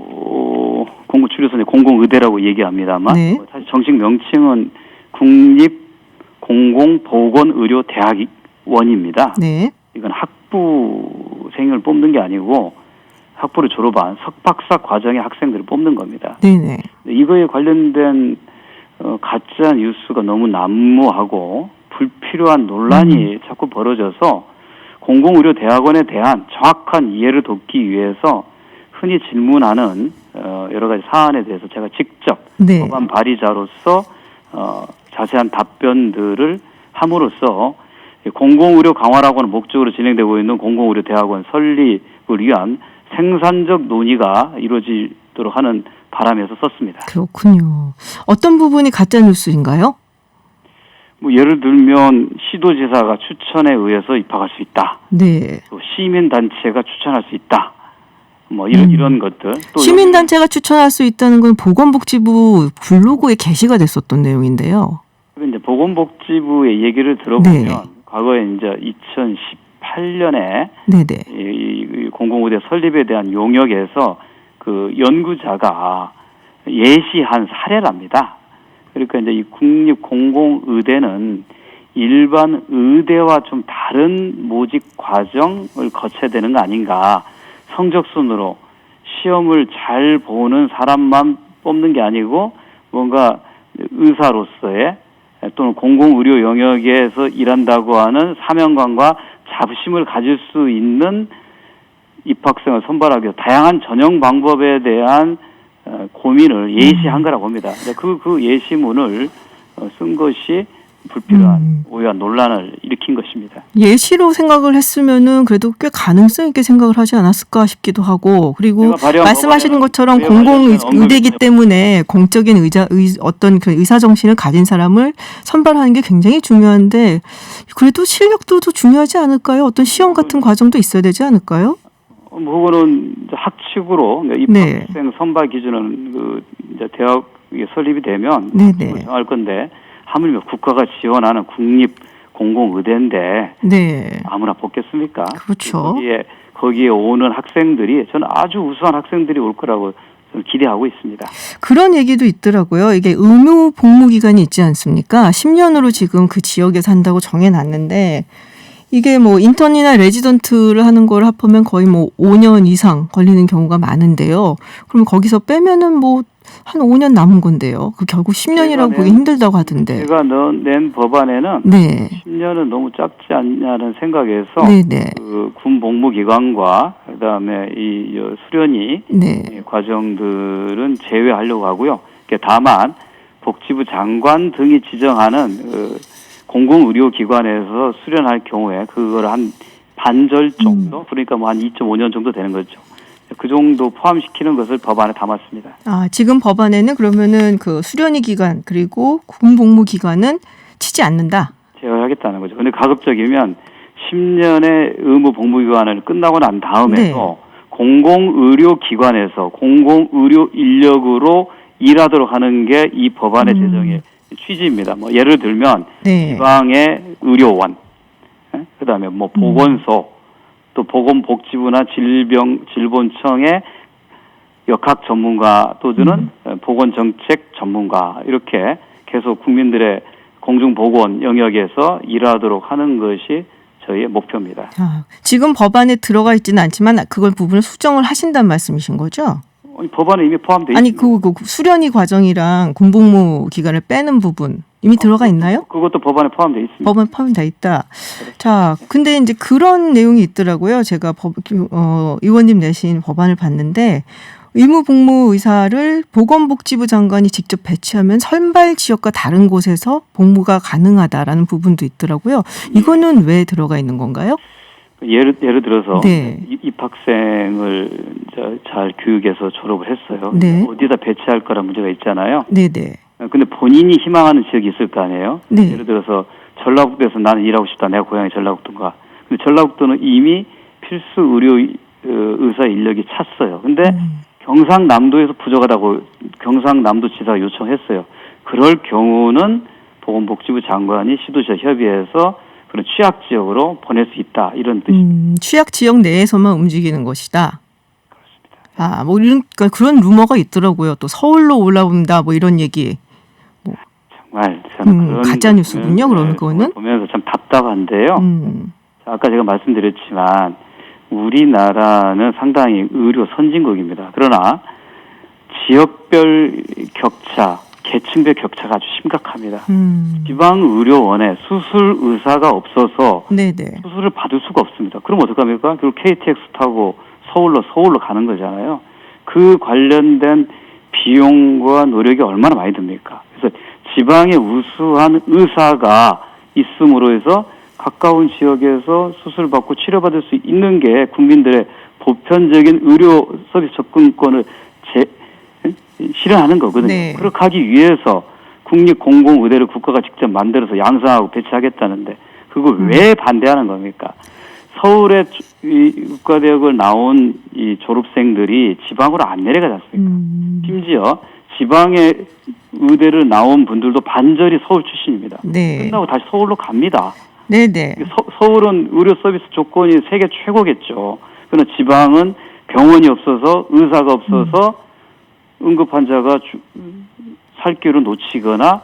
공공 줄여서 공공의대라고 얘기합니다만 네. 사실 정식 명칭은 국립공공보건의료대학원입니다. 네. 이건 학부생을 뽑는 게 아니고 학부를 졸업한 석박사 과정의 학생들을 뽑는 겁니다. 네네. 이거에 관련된 가짜 뉴스가 너무 난무하고 불필요한 논란이 자꾸 벌어져서 공공의료대학원에 대한 정확한 이해를 돕기 위해서 흔히 질문하는 여러 가지 사안에 대해서 제가 직접 네. 법안 발의자로서 자세한 답변들을 함으로써 공공의료 강화라고는 목적으로 진행되고 있는 공공의료대학원 설립을 위한 생산적 논의가 이루어지도록 하는 바람에서 썼습니다. 그렇군요. 어떤 부분이 가짜 뉴스인가요? 뭐 예를 들면 시도지사가 추천에 의해서 입학할 수 있다. 네. 또 시민단체가 추천할 수 있다. 뭐 이런 것들. 또 시민단체가 추천할 수 있다는 건 보건복지부 블로그에 게시가 됐었던 내용인데요. 이제 보건복지부의 얘기를 들어보면 네. 과거에 이제 2018년에 네네. 이 공공의대 설립에 대한 용역에서 그 연구자가 예시한 사례랍니다. 그러니까 이제 이 국립공공의대는 일반 의대와 좀 다른 모집 과정을 거쳐야 되는 거 아닌가. 성적순으로 시험을 잘 보는 사람만 뽑는 게 아니고 뭔가 의사로서의 또는 공공의료 영역에서 일한다고 하는 사명감과 자부심을 가질 수 있는 입학생을 선발하기 위해서 다양한 전형 방법에 대한 고민을 예시한 거라고 봅니다. 그 예시문을 쓴 것이 불필요한 오해와 논란을 일으킨 것입니다. 예시로 생각을 했으면은 그래도 꽤 가능성 있게 생각을 하지 않았을까 싶기도 하고, 그리고 말씀하시는 것처럼 공공의대이기 때문에 공적인 어떤 그 의사 정신을 가진 사람을 선발하는 게 굉장히 중요한데, 그래도 실력도 중요하지 않을까요? 어떤 시험 같은 과정도 있어야 되지 않을까요? 그거는 학칙으로 입학생 선발 기준은 이제 대학이 설립이 되면 정할 건데, 하물며 국가가 지원하는 국립 공공의대인데 아무나 뽑겠습니까? 그렇죠. 거기에 오는 학생들이 저는 아주 우수한 학생들이 올 거라고 저는 기대하고 있습니다. 그런 얘기도 있더라고요. 이게 의무 복무 기간이 있지 않습니까? 10년으로 지금 그 지역에서 한다고 정해놨는데, 이게 뭐 인턴이나 레지던트를 하는 걸 합하면 거의 뭐 5년 이상 걸리는 경우가 많은데요. 그럼 거기서 빼면은 뭐 한 5년 남은 건데요. 그 결국 10년이라고 보기 힘들다고 하던데. 제가 낸 법안에는 10년은 너무 짧지 않냐는 생각에서 그 군 복무 기간과 그다음에 이 수련이 과정들은 제외하려고 하고요. 다만 복지부 장관 등이 지정하는 공공의료기관에서 수련할 경우에 그걸 한 반절 정도, 그러니까 뭐 한 2.5년 정도 되는 거죠. 그 정도 포함시키는 것을 법안에 담았습니다. 지금 법안에는 그러면은 그 수련의 기간 그리고 군복무 기간은 치지 않는다. 제어하겠다는 거죠. 근데 가급적이면 10년의 의무 복무 기간을 끝나고 난 다음에도 공공의료기관에서 공공의료 인력으로 일하도록 하는 게 이 법안의 제정의 취지입니다. 뭐 예를 들면 지방의 의료원, 그다음에 뭐 보건소, 또 보건복지부나 질본청의 역학 전문가 또는 보건정책 전문가, 이렇게 계속 국민들의 공중보건 영역에서 일하도록 하는 것이 저희의 목표입니다. 지금 법안에 들어가 있지는 않지만 그걸 부분을 수정을 하신다는 말씀이신 거죠? 법안에 이미 포함되어 있습니다. 아니 그 수련의 과정이랑 군복무 기간을 빼는 부분 이미 들어가 있나요? 그것도 법안에 포함되어 있습니다. 법안에 포함되어 있다. 자, 근데 이제 그런 내용이 있더라고요. 제가 의원님 내신 법안을 봤는데, 의무복무 의사를 보건복지부 장관이 직접 배치하면 선발 지역과 다른 곳에서 복무가 가능하다라는 부분도 있더라고요. 이거는 왜 들어가 있는 건가요? 예를 들어서 입학생을 잘 교육해서 졸업을 했어요. 어디다 배치할 거란 문제가 있잖아요. 근데 본인이 희망하는 지역이 있을 거 아니에요. 예를 들어서 전라북도에서 나는 일하고 싶다. 내가 고향이 전라북도인가. 근데 전라북도는 이미 필수 의료 의사 인력이 찼어요. 근데 경상남도에서 부족하다고 경상남도 지사가 요청했어요. 그럴 경우는 보건복지부 장관이 시도지와 협의해서 그런 취약 지역으로 보낼 수 있다, 이런 뜻입니다. 취약 지역 내에서만 움직이는 것이다. 그렇습니다. 뭐 그러니까 그런 루머가 있더라고요. 또 서울로 올라온다, 뭐 이런 얘기. 정말 저는 가짜 뉴스군요. 그러면 그거는 보면서 참 답답한데요. 아까 제가 말씀드렸지만 우리나라는 상당히 의료 선진국입니다. 그러나 지역별 격차, 계층별 격차가 아주 심각합니다. 지방 의료원에 수술 의사가 없어서 수술을 받을 수가 없습니다. 그럼 어떡합니까? 결국 KTX 타고 서울로 가는 거잖아요. 그 관련된 비용과 노력이 얼마나 많이 듭니까? 그래서 지방에 우수한 의사가 있음으로 해서 가까운 지역에서 수술받고 치료받을 수 있는 게 국민들의 보편적인 의료 서비스 접근권을 실현하는 거거든요. 그렇게 하기 위해서 국립공공의대를 국가가 직접 만들어서 양성하고 배치하겠다는데 그걸 왜 반대하는 겁니까? 서울의 의과대학을 나온 이 졸업생들이 지방으로 안 내려가지 않습니까? 심지어 지방의 의대를 나온 분들도 반절이 서울 출신입니다. 끝나고 다시 서울로 갑니다. 서울은 의료 서비스 조건이 세계 최고겠죠. 그러나 지방은 병원이 없어서 의사가 없어서 응급 환자가 살 길을 놓치거나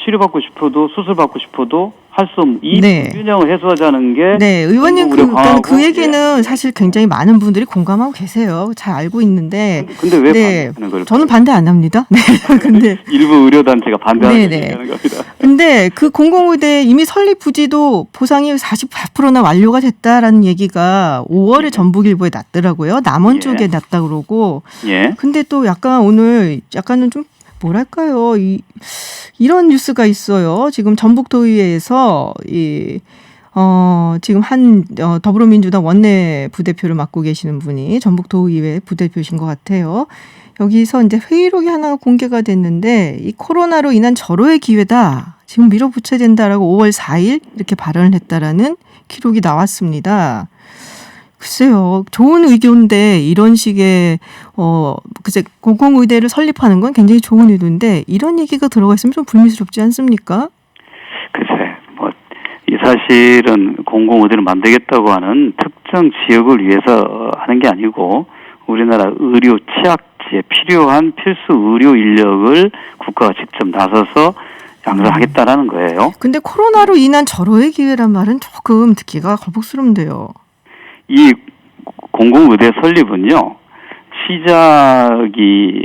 치료받고 싶어도 수술받고 싶어도 할 수 없는 이 네. 균형을 해소하자는 게 네, 의원님 우려 강하고, 그 얘기는 사실 굉장히 많은 분들이 공감하고 계세요. 잘 알고 있는데. 근데 왜 네, 반대하는 걸까요? 저는 반대 안 합니다. 네, 근데 일부 의료단체가 반대하는 네네. 얘기하는 겁니다. 근데 그 공공의대 이미 설립 부지도 보상이 44%나 완료가 됐다라는 얘기가 5월에 전북일보에 났더라고요. 남원 예. 쪽에 났다 그러고. 예. 근데 또 약간 오늘 약간은 좀 뭐랄까요? 이런 뉴스가 있어요. 지금 전북도의회에서 지금 더불어민주당 원내 부대표를 맡고 계시는 분이 전북도의회 부대표신 것 같아요. 여기서 이제 회의록이 하나 공개가 됐는데 이 코로나로 인한 절호의 기회다. 지금 밀어붙여야 된다라고 5월 4일 이렇게 발언을 했다라는 기록이 나왔습니다. 글쎄요, 좋은 의도인데 이런 식의 글쎄 공공의대를 설립하는 건 굉장히 좋은 의도인데 이런 얘기가 들어가 있으면 좀 불미스럽지 않습니까? 글쎄, 이 사실은 공공의대를 만들겠다고 하는 특정 지역을 위해서 하는 게 아니고 우리나라 의료 취약지에 필요한 필수 의료 인력을 국가가 직접 나서서 양성하겠다라는 거예요. 근데 코로나로 인한 절호의 기회란 말은 조금 듣기가 거북스럽네요. 이 공공의대 설립은요, 시작이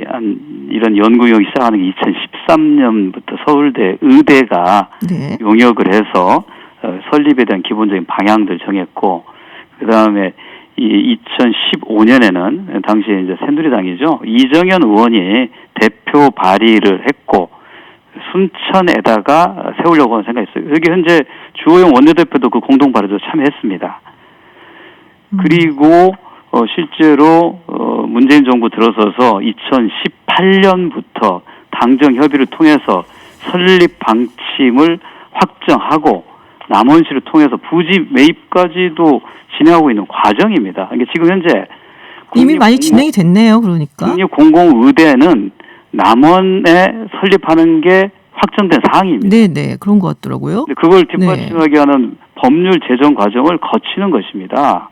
이런 연구용이 시작하는 게 2013년부터 서울대 의대가 네. 용역을 해서 설립에 대한 기본적인 방향들 정했고, 그 다음에 이 2015년에는 당시에 이제 새누리당이죠, 이정현 의원이 대표 발의를 했고 순천에다가 세우려고 하는 생각이 있어요. 여기 현재 주호영 원내대표도 그 공동 발의도 참여했습니다. 그리고 실제로 문재인 정부 들어서서 2018년부터 당정 협의를 통해서 설립 방침을 확정하고 남원시를 통해서 부지 매입까지도 진행하고 있는 과정입니다. 그러니까 지금 현재 이미 많이 진행이 됐네요. 그러니까. 국립공공의대는 남원에 설립하는 게 확정된 사항입니다. 네네, 그런 것 같더라고요. 근데 그걸 뒷받침하게 하는 법률 제정 과정을 거치는 것입니다.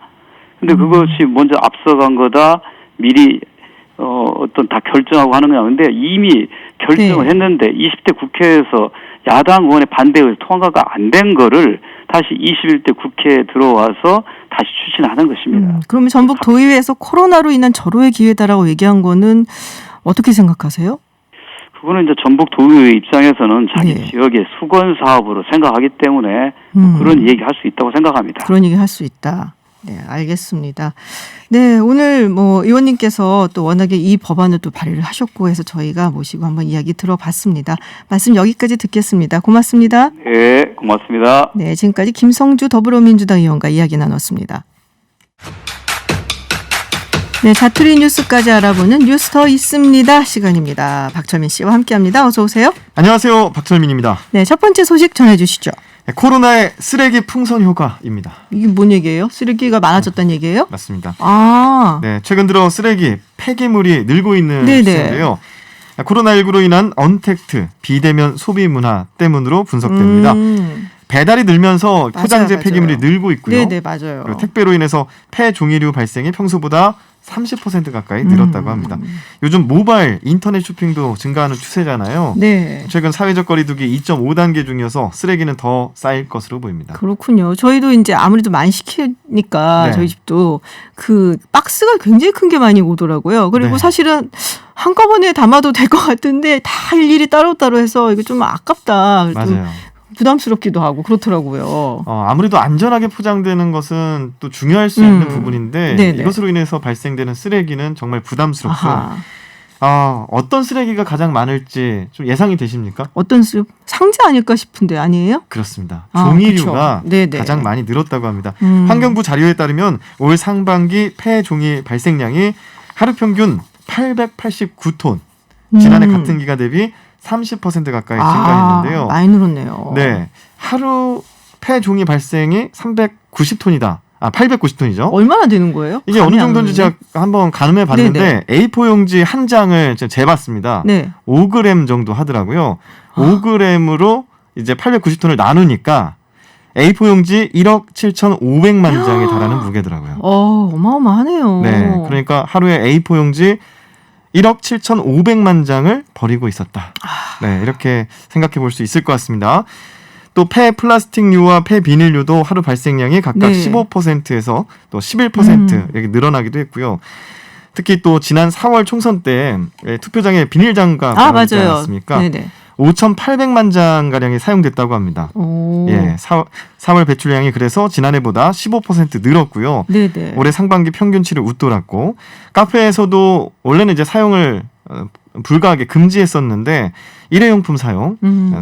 근데 그것이 먼저 앞서간 거다, 미리 어떤 다 결정하고 하는 거냐. 근데 이미 결정을 네. 했는데 20대 국회에서 야당 의원의 반대가 통과가 안 된 거를 다시 21대 국회에 들어와서 다시 추진하는 것입니다. 그러면 전북 도의회에서 코로나로 인한 절호의 기회다라고 얘기한 거는 어떻게 생각하세요? 그거는 이제 전북 도의회 입장에서는 자기 네. 지역의 수건 사업으로 생각하기 때문에 그런 얘기 할 수 있다고 생각합니다. 그런 얘기 할 수 있다. 네, 알겠습니다. 네, 오늘 의원님께서 또 워낙에 이 법안을 또 발의를 하셨고 해서 저희가 모시고 한번 이야기 들어봤습니다. 말씀 여기까지 듣겠습니다. 고맙습니다. 네, 고맙습니다. 네, 지금까지 김성주 더불어민주당 의원과 이야기 나눴습니다. 네, 자투리 뉴스까지 알아보는 뉴스 더 있습니다 시간입니다. 박철민 씨와 함께합니다. 어서 오세요. 안녕하세요. 박철민입니다. 네, 첫 번째 소식 전해주시죠. 코로나의 쓰레기 풍선 효과입니다. 이게 뭔 얘기예요? 쓰레기가 많아졌다는 얘기예요? 맞습니다. 아, 네, 최근 들어 쓰레기, 폐기물이 늘고 있는 네네. 시대인데요. 코로나19로 인한 언택트, 비대면 소비 문화 때문으로 분석됩니다. 배달이 늘면서 포장재 맞아요. 폐기물이 늘고 있고요. 네네, 맞아요. 그리고 택배로 인해서 폐종이류 발생이 평소보다 30% 가까이 늘었다고 합니다. 요즘 모바일, 인터넷 쇼핑도 증가하는 추세잖아요. 네. 최근 사회적 거리두기 2.5단계 중이어서 쓰레기는 더 쌓일 것으로 보입니다. 그렇군요. 저희도 이제 아무래도 많이 시키니까 네. 저희 집도 그 박스가 굉장히 큰 게 많이 오더라고요. 그리고 네. 사실은 한꺼번에 담아도 될 것 같은데 다 일일이 따로따로 해서 이거 좀 아깝다. 좀 맞아요. 부담스럽기도 하고 그렇더라고요. 아무래도 안전하게 포장되는 것은 또 중요할 수 있는 부분인데 네네. 이것으로 인해서 발생되는 쓰레기는 정말 부담스럽고 아하. 어떤 쓰레기가 가장 많을지 좀 예상이 되십니까? 어떤 상자 아닐까 싶은데 아니에요? 그렇습니다. 아, 종이류가 그쵸. 네네. 가장 많이 늘었다고 합니다. 음. 환경부 자료에 따르면 올 상반기 폐종이 발생량이 하루 평균 889톤, 지난해 같은 기간 대비 30% 가까이 증가했는데요. 많이 늘었네요. 네, 하루 폐종이 발생이 390톤이다. 890톤이죠. 얼마나 되는 거예요? 이게 감이 어느 안 정도인지 오는데? 제가 한번 가늠해 봤는데 A4 용지 한 장을 제가 재봤습니다. 네. 5g 정도 하더라고요. 5g으로 이제 890톤을 나누니까 A4 용지 1억 7,500만 장에 달하는 무게더라고요. 어마어마하네요. 네, 그러니까 하루에 A4 용지 1억 7,500만 장을 버리고 있었다. 네, 이렇게 생각해 볼 수 있을 것 같습니다. 또 폐플라스틱류와 폐비닐류도 하루 발생량이 각각 네. 15%에서 또 11% 이렇게 늘어나기도 했고요. 특히 또 지난 4월 총선 때 투표장에 비닐 장갑 나오지 맞아요. 않았습니까? 네네. 5,800만 장 가량이 사용됐다고 합니다. 오. 예, 4월 배출량이 그래서 지난해보다 15% 늘었고요. 네네. 올해 상반기 평균치를 웃돌았고 카페에서도 원래는 이제 사용을 불가하게 금지했었는데 일회용품 사용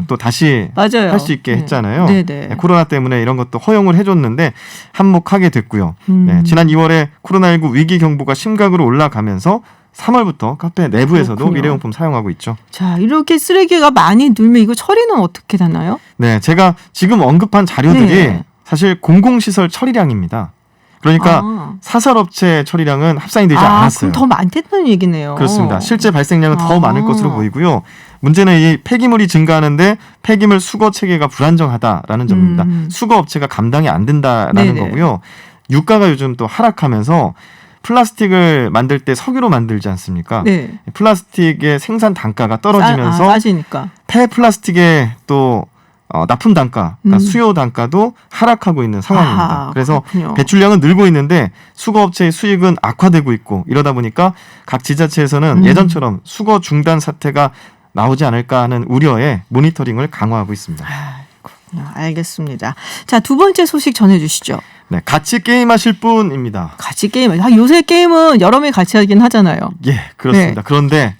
또 다시 맞아요. 할 수 있게 했잖아요. 네네. 네, 코로나 때문에 이런 것도 허용을 해줬는데 한몫하게 됐고요. 네, 지난 2월에 코로나19 위기 경보가 심각으로 올라가면서 3월부터 카페 내부에서도 그렇군요. 일회용품 사용하고 있죠. 자, 이렇게 쓰레기가 많이 늘면 이거 처리는 어떻게 되나요? 네, 제가 지금 언급한 자료들이 네. 사실 공공시설 처리량입니다. 그러니까 사설업체 처리량은 합산이 되지 않았어요. 그럼 더 많다는 얘기네요. 그렇습니다. 실제 발생량은 더 아. 많을 것으로 보이고요. 문제는 이 폐기물이 증가하는데 폐기물 수거 체계가 불안정하다라는 점입니다. 수거 업체가 감당이 안 된다라는 네네. 거고요. 유가가 요즘 또 하락하면서 플라스틱을 만들 때 석유로 만들지 않습니까? 네. 플라스틱의 생산 단가가 떨어지면서 싸지니까. 폐플라스틱의 또 납품 단가, 그러니까 수요 단가도 하락하고 있는 상황입니다. 아하, 그래서 그렇군요. 배출량은 늘고 있는데 수거업체의 수익은 악화되고 있고 이러다 보니까 각 지자체에서는 예전처럼 수거 중단 사태가 나오지 않을까 하는 우려에 모니터링을 강화하고 있습니다. 그렇군요. 알겠습니다. 자, 두 번째 소식 전해주시죠. 네, 같이 게임하실 분입니다. 같이 게임. 요새 게임은 여러 명이 같이 하긴 하잖아요. 예, 그렇습니다. 네. 그런데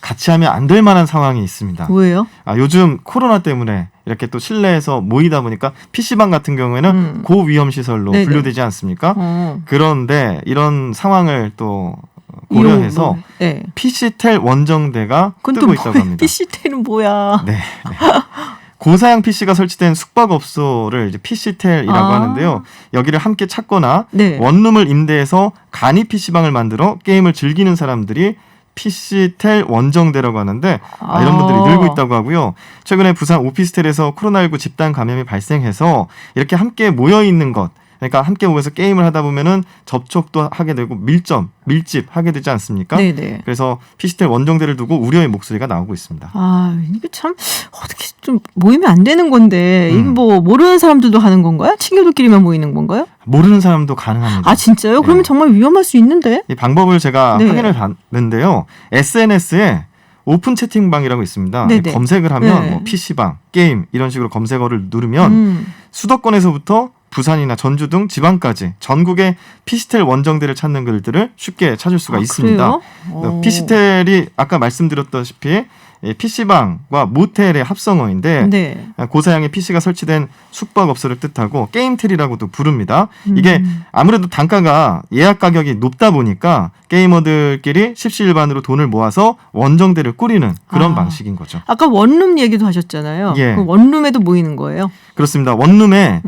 같이 하면 안 될 만한 상황이 있습니다. 왜요? 요즘 코로나 때문에 이렇게 또 실내에서 모이다 보니까 PC방 같은 경우에는 고위험 시설로 네네. 분류되지 않습니까? 그런데 이런 상황을 또 고려해서 네. PC텔 원정대가 뜨고 있다고 합니다. PC텔은 뭐야? 네. 고사양 PC가 설치된 숙박업소를 이제 PC텔이라고 하는데요. 여기를 함께 찾거나 네. 원룸을 임대해서 간이 PC방을 만들어 게임을 즐기는 사람들이 PC텔 원정대라고 하는데 이런 분들이 늘고 있다고 하고요. 최근에 부산 오피스텔에서 코로나19 집단 감염이 발생해서 이렇게 함께 모여 있는 것, 그러니까 함께 모여서 게임을 하다 보면은 접촉도 하게 되고 밀집하게 되지 않습니까? 네네. 그래서 PC텔 원정대를 두고 우려의 목소리가 나오고 있습니다. 이게 참 어떻게 좀 모이면 안 되는 건데 이게 뭐 모르는 사람들도 하는 건가요? 친구들끼리만 모이는 건가요? 모르는 사람도 가능합니다. 진짜요? 그러면 정말 위험할 수 있는데. 이 방법을 제가 네. 확인을 봤는데요. SNS에 오픈 채팅방이라고 있습니다. 네네. 검색을 하면 네. 뭐 PC방, 게임 이런 식으로 검색어를 누르면 수도권에서부터 부산이나 전주 등 지방까지 전국의 PC텔 원정대를 찾는 글들을 쉽게 찾을 수가 있습니다. 그래요? PC텔이 아까 말씀드렸다시피 PC방과 모텔의 합성어인데 네. 고사양의 PC가 설치된 숙박업소를 뜻하고 게임텔이라고도 부릅니다. 이게 아무래도 단가가 예약 가격이 높다 보니까 게이머들끼리 십시일반으로 돈을 모아서 원정대를 꾸리는 그런 방식인 거죠. 아까 원룸 얘기도 하셨잖아요. 예. 그 원룸에도 모이는 거예요? 그렇습니다. 원룸에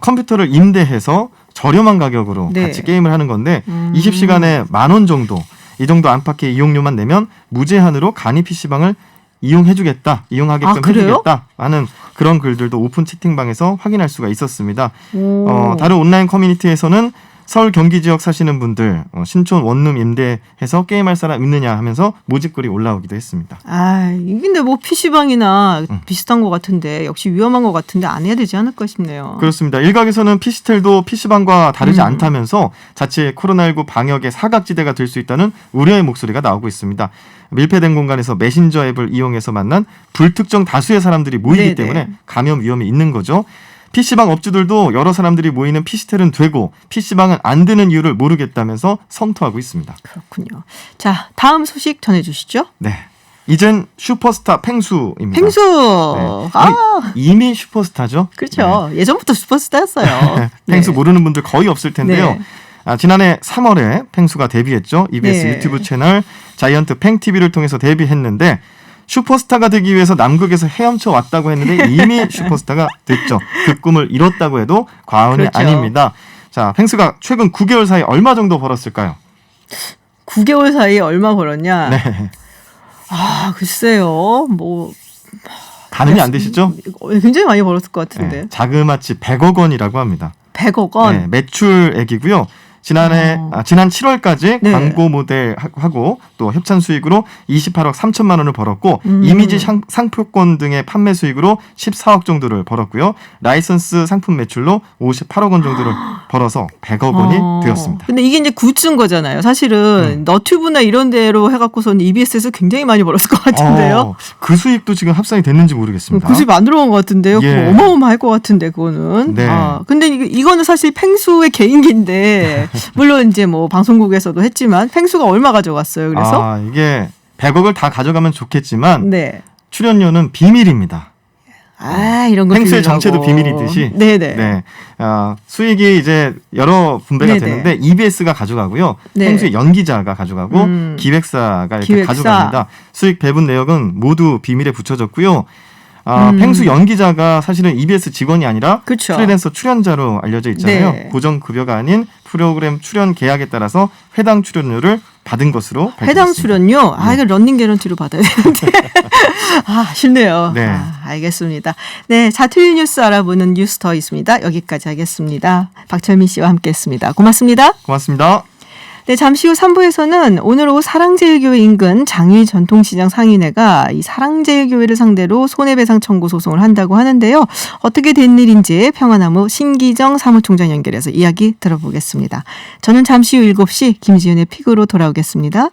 컴퓨터를 임대해서 저렴한 가격으로 네. 같이 게임을 하는 건데 20시간에 10,000원 정도 이 정도 안팎의 이용료만 내면 무제한으로 간이 PC방을 이용하게끔 그래요? 해주겠다 하는 그런 글들도 오픈 채팅방에서 확인할 수가 있었습니다. 오. 다른 온라인 커뮤니티에서는 서울 경기 지역 사시는 분들 신촌 원룸 임대해서 게임할 사람 있느냐 하면서 모집글이 올라오기도 했습니다. 이게 근데 뭐 PC방이나 비슷한 것 같은데 역시 위험한 것 같은데 안 해야 되지 않을까 싶네요. 그렇습니다. 일각에서는 PC텔도 PC방과 다르지 않다면서 자칫 코로나19 방역의 사각지대가 될 수 있다는 우려의 목소리가 나오고 있습니다. 밀폐된 공간에서 메신저 앱을 이용해서 만난 불특정 다수의 사람들이 모이기 네네. 때문에 감염 위험이 있는 거죠. PC방 업주들도 여러 사람들이 모이는 PC텔은 되고 PC방은 안 되는 이유를 모르겠다면서 성토하고 있습니다. 그렇군요. 자, 다음 소식 전해주시죠. 네. 이젠 슈퍼스타 펭수입니다. 펭수. 네. 이미 슈퍼스타죠. 그렇죠. 예전부터 슈퍼스타였어요. 네. 펭수 모르는 분들 거의 없을 텐데요. 네. 지난해 3월에 펭수가 데뷔했죠. EBS 네. 유튜브 채널 자이언트 팽TV를 통해서 데뷔했는데 슈퍼스타가 되기 위해서 남극에서 헤엄쳐 왔다고 했는데 이미 슈퍼스타가 됐죠. 그 꿈을 이뤘다고 해도 과언이 그렇죠. 아닙니다. 자, 펭수가 최근 9개월 사이 얼마 정도 벌었을까요? 9개월 사이에 얼마 벌었냐? 네. 글쎄요. 뭐 가늠이 안 되시죠? 굉장히 많이 벌었을 것 같은데. 네, 자그마치 100억 원이라고 합니다. 100억 원. 네, 매출액이고요. 지난 7월까지 네. 광고 모델하고 또 협찬 수익으로 28억 3천만 원을 벌었고 이미지 상표권 등의 판매 수익으로 14억 정도를 벌었고요. 라이선스 상품 매출로 58억 원 정도를 벌어서 100억 원이 되었습니다. 근데 이게 이제 굿즈인 거잖아요. 사실은 너튜브나 이런 데로 해갖고서는 EBS에서 굉장히 많이 벌었을 것 같은데요. 그 수익도 지금 합산이 됐는지 모르겠습니다. 그 수익 안 들어온 것 같은데요. 예. 그거 어마어마할 것 같은데 그거는. 네. 근데 이거는 사실 팽수의 개인기인데 물론 이제 뭐 방송국에서도 했지만 팽수가 얼마 가져갔어요. 그래서 이게 100억을 다 가져가면 좋겠지만 네. 출연료는 비밀입니다. 이런 거 팽수의 비밀하고. 정체도 비밀이듯이. 네네. 네. 수익이 이제 여러 분배가 네네. 되는데 EBS가 가져가고요. 네. 팽수의 연기자가 가져가고 기획사가 이렇게 기획사. 가져갑니다. 수익 배분 내역은 모두 비밀에 붙여졌고요. 팽수 연기자가 사실은 EBS 직원이 아니라 그쵸. 프리랜서 출연자로 알려져 있잖아요. 네. 고정 급여가 아닌 프로그램 출연 계약에 따라서 해당 출연료를 받은 것으로 밝혀졌습니다. 해당 출연료? 이거 런닝 개런티로 받아야 되는데. 쉽네요. 네. 알겠습니다. 네, 자투리 뉴스 알아보는 뉴스 더 있습니다. 여기까지 하겠습니다. 박철민 씨와 함께했습니다. 고맙습니다. 고맙습니다. 네, 잠시 후 3부에서는 오늘 오후 사랑제일교회 인근 장위 전통시장 상인회가 이 사랑제일교회를 상대로 손해배상 청구 소송을 한다고 하는데요. 어떻게 된 일인지 평화나무 신기정 사무총장 연결해서 이야기 들어보겠습니다. 저는 잠시 후 7시 김지은의 픽으로 돌아오겠습니다.